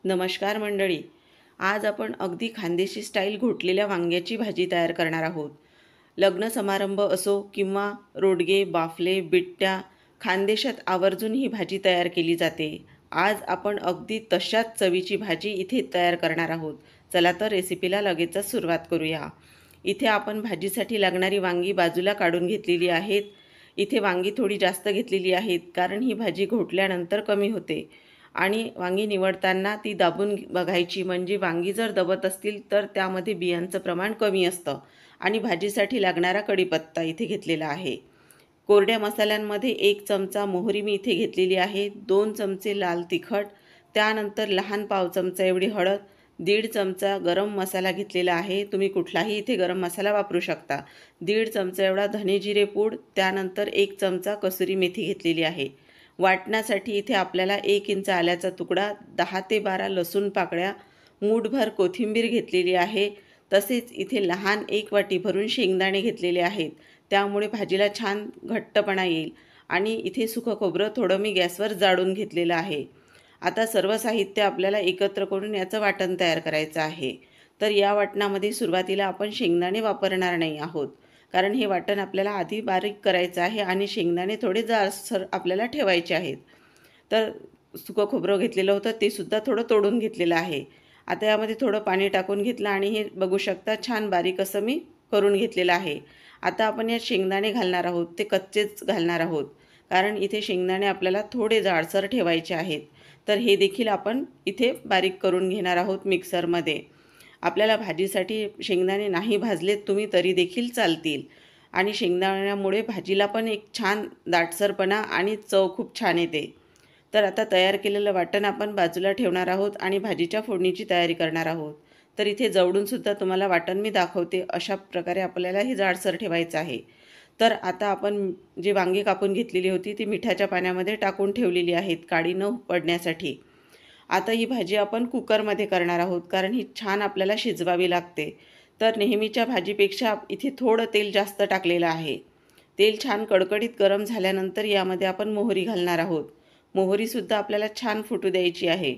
नमस्कार मंडळी. आज आपण अगदी खानदेशी स्टाईल घोटलेल्या वांग्याची भाजी तयार करणार आहोत. लग्न समारंभ असो किंवा रोडगे, बाफले, बिट्ट्या, खानदेशात आवर्जून ही भाजी तयार केली जाते. आज आपण अगदी तशाच चवीची भाजी इथे तयार करणार आहोत. चला तर रेसिपीला लगेचच सुरुवात करूया. इथे आपण भाजीसाठी लागणारी वांगी बाजूला काढून घेतलेली आहेत. इथे वांगी थोडी जास्त घेतलेली आहेत कारण ही भाजी घोटल्यानंतर कमी होते. आणि वांगी निवडताना ती दाबून बघायची, म्हणजे वांगी जर दबत असतील तर त्यामध्ये बियांचं प्रमाण कमी असतं. आणि भाजीसाठी लागणारा कढीपत्ता इथे घेतलेला आहे. कोरड्या मसाल्यांमध्ये 1 चमचा मोहरी मी इथे घेतलेली आहे, 2 चमचे लाल तिखट, त्यानंतर लहान पाव चमचा एवढी हळद, 1.5 चमचा गरम मसाला घेतलेला आहे. तुम्ही कुठलाही इथे गरम मसाला वापरू शकता. 1.5 चमचा एवढा धने जिरे पूड, त्यानंतर 1 चमचा कसुरी मेथी घेतलेली आहे. वाटण्यासाठी इथे आपल्याला 1 इंच आल्याचा तुकडा, 10 ते 12 लसूण पाकळ्या, मूठभर कोथिंबीर घेतलेली आहे. तसेच इथे लहान 1 वाटी भरून शेंगदाणे घेतलेले आहेत. त्यामुळे भाजीला छान घट्टपणा येईल. आणि इथे सुकं खोबरं थोडं मी गॅसवर जाळून घेतलेलं आहे. आता सर्व साहित्य आपल्याला एकत्र करून याचं वाटण तयार करायचं आहे. तर या वाटणामध्ये सुरुवातीला आपण शेंगदाणे वापरणार नाही आहोत, कारण हे वाटण आपल्याला आधी बारीक करायचं आहे आणि शेंगदाणे थोडे जाडसर आपल्याला ठेवायचे आहेत. तर सुकं खोबरं घेतलेलं होतं ते सुद्धा थोडं तोडून घेतलेलं आहे. आता यामध्ये थोडं पाणी टाकून घेतलं आणि हे बघू शकता छान बारीक असं मी करून घेतलेलं आहे. आता आपण यात शेंगदाणे घालणार आहोत, ते कच्चेच घालणार आहोत, कारण इथे शेंगदाणे आपल्याला थोडे जाडसर ठेवायचे आहेत. तर हे देखील आपण इथे बारीक करून घेणार आहोत मिक्सरमध्ये. आपल्याला भाजीसाठी शेंगदाणे नाही भाजलेत तुम्ही तरी देखील चालतील. आणि शेंगदाण्यामुळे भाजीला पण एक छान दाटसरपणा आणि चव खूप छान येते. तर आता तयार केलेलं वाटण आपण बाजूला ठेवणार आहोत आणि भाजीच्या फोडणीची तयारी करणार आहोत. तर इथे जवळूनसुद्धा तुम्हाला वाटण मी दाखवते. अशा प्रकारे आपल्याला हे जाडसर ठेवायचं आहे. तर आता आपण जी वांगी कापून घेतलेली होती ती मिठाच्या पाण्यामध्ये टाकून ठेवलेली आहेत काळी न पडण्यासाठी. आता ही भाजी आपण कुकरमध्ये करणार आहोत, कारण ही छान आपल्याला शिजवावी लागते. तर नेहमीच्या भाजीपेक्षा इथे थोडं तेल जास्त टाकलेलं आहे. तेल छान कडकडीत गरम झाल्यानंतर यामध्ये आपण मोहरी घालणार आहोत. मोहरीसुद्धा आपल्याला छान फुटू द्यायची आहे.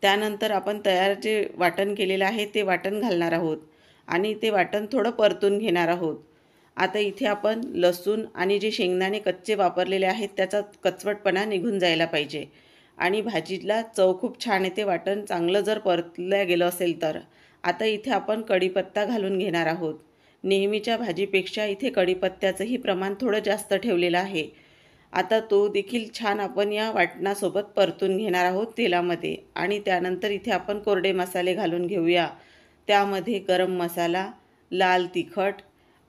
त्यानंतर आपण तयार जे वाटण केलेलं आहे ते वाटण घालणार आहोत आणि ते वाटण थोडं परतून घेणार आहोत. आता इथे आपण लसूण आणि जे शेंगदाणे कच्चे वापरलेले आहेत त्याचा कचवटपणा निघून जायला पाहिजे आणि भाजीला चव खूप छान येते वाटण चांगलं जर परतलं गेलं असेल तर. आता इथे आपण कढीपत्ता घालून घेणार आहोत. नेहमीच्या भाजीपेक्षा इथे कढीपत्त्याचंही प्रमाण थोडं जास्त ठेवलेलं आहे. आता तो देखील छान आपण या वाटणासोबत परतून घेणार आहोत तेलामध्ये. आणि त्यानंतर इथे आपण कोरडे मसाले घालून घेऊया. त्यामध्ये गरम मसाला, लाल तिखट,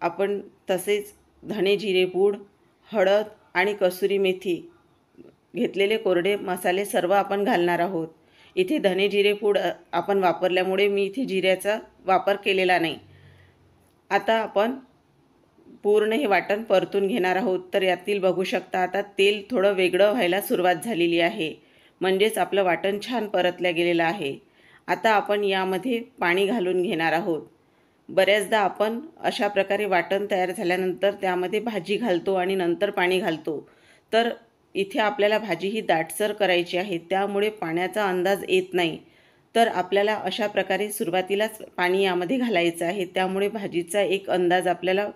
आपण तसेच धणे जिरे पूड, हळद आणि कसुरी मेथी घेतलेले कोरडे मसाले सर्व आपण घालणार आहोत. इथे धणे जिरे पूड आपण वापरल्यामुळे मी इथे जिऱ्याचा वापर केलेला नाही. आता आपण पूर्ण हे वाटण परतून घेणार आहोत. तर यातील बघू शकता आता तेल थोडं वेगळं व्हायला सुरुवात झालेली आहे, म्हणजेच आपलं वाटण छान परतलं गेलेलं आहे. आता आपण यामध्ये पाणी घालून घेणार आहोत. बऱ्याचदा आपण अशा प्रकारे वाटण तयार झाल्यानंतर त्यामध्ये भाजी घालतो आणि नंतर पाणी घालतो. तर इथे आपल्याला भाजी ही दाटसर करायची आहे, त्यामुळे पाण्याचा अंदाज येत नाही. तर आपल्याला अशा प्रकारे सुरुवातीलाच पाणी यामध्ये घालायचं आहे, त्यामुळे भाजीचा एक अंदाज आपल्याला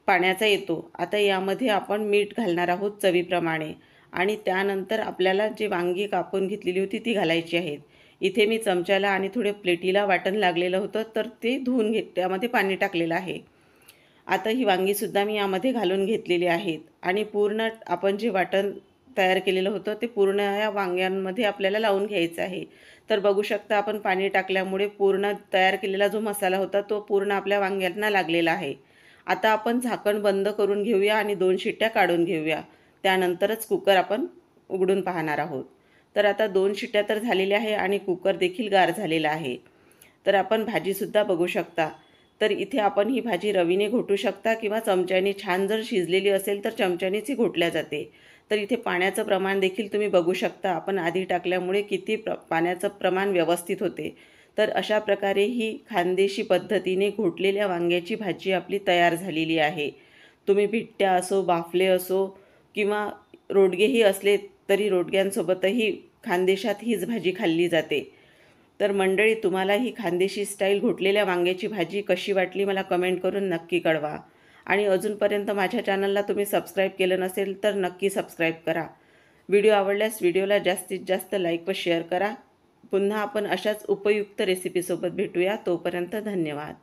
पाण्याचा येतो. आता यामध्ये आपण मीठ घालणार आहोत चवीप्रमाणे आणि त्यानंतर आपल्याला जी वांगी कापून घेतलेली होती ती घालायची आहेत. इथे मी चमच्याला आणि थोडे प्लेटीला वाटण लागलेलं होतं तर ते धुवून त्यामध्ये पाणी टाकलेलं आहे. आता ही वांगीसुद्धा मी यामध्ये घालून घेतलेली आहेत आणि पूर्ण आपण जे वाटण तयार केलेलं होतं ते पूर्ण या वांग्यांमध्ये आपल्याला लावून घ्यायचं आहे. तर बघू शकता आपण पाणी टाकल्यामुळे पूर्ण तयार केलेला जो मसाला होता तो पूर्ण आपल्या वांग्यांना लागलेला आहे. आता आपण झाकण बंद करून घेऊया आणि 2 शिट्ट्या काढून घेऊया. त्यानंतरच कुकर आपण उघडून पाहणार आहोत. तर आता 2 शिट्ट्या तर झालेल्या आहे आणि कुकर देखील गार झालेला आहे. तर आपण भाजीसुद्धा बघू शकता. तर इथे आपण ही भाजी रवीने घोटू शकता किंवा चमच्याने, छान जर शिजलेली असेल तर चमच्यानेच ही घोटल्या जाते. तर इथे पाण्याचं प्रमाण देखील तुम्ही बघू शकता. आपण आधी टाकल्यामुळे किती पाण्याचं प्रमाण व्यवस्थित होते. तर अशा प्रकारे ही खानदेशी पद्धतीने घोटलेल्या वांग्याची भाजी आपली तयार झालेली आहे. तुम्ही बिट्ट्या असो, बाफले असो किंवा रोडगेही असले तरी रोडग्यांसोबतही खानदेशात हीच भाजी खाल्ली जाते. तर मंडळी, तुम्हाला ही खानदेशी स्टाईल घोटलेल्या वांग्याची भाजी कशी वाटली मला कमेंट करून नक्की कळवा. आणि अजूनपर्यंत माझ्या चॅनलला तुम्ही सबस्क्राईब केलं नसेल तर नक्की सबस्क्राईब करा. व्हिडिओ आवडल्यास व्हिडिओला जास्तीत जास्त लाईक व शेअर करा. पुन्हा आपण अशाच उपयुक्त रेसिपीसोबत भेटूया. तोपर्यंत धन्यवाद.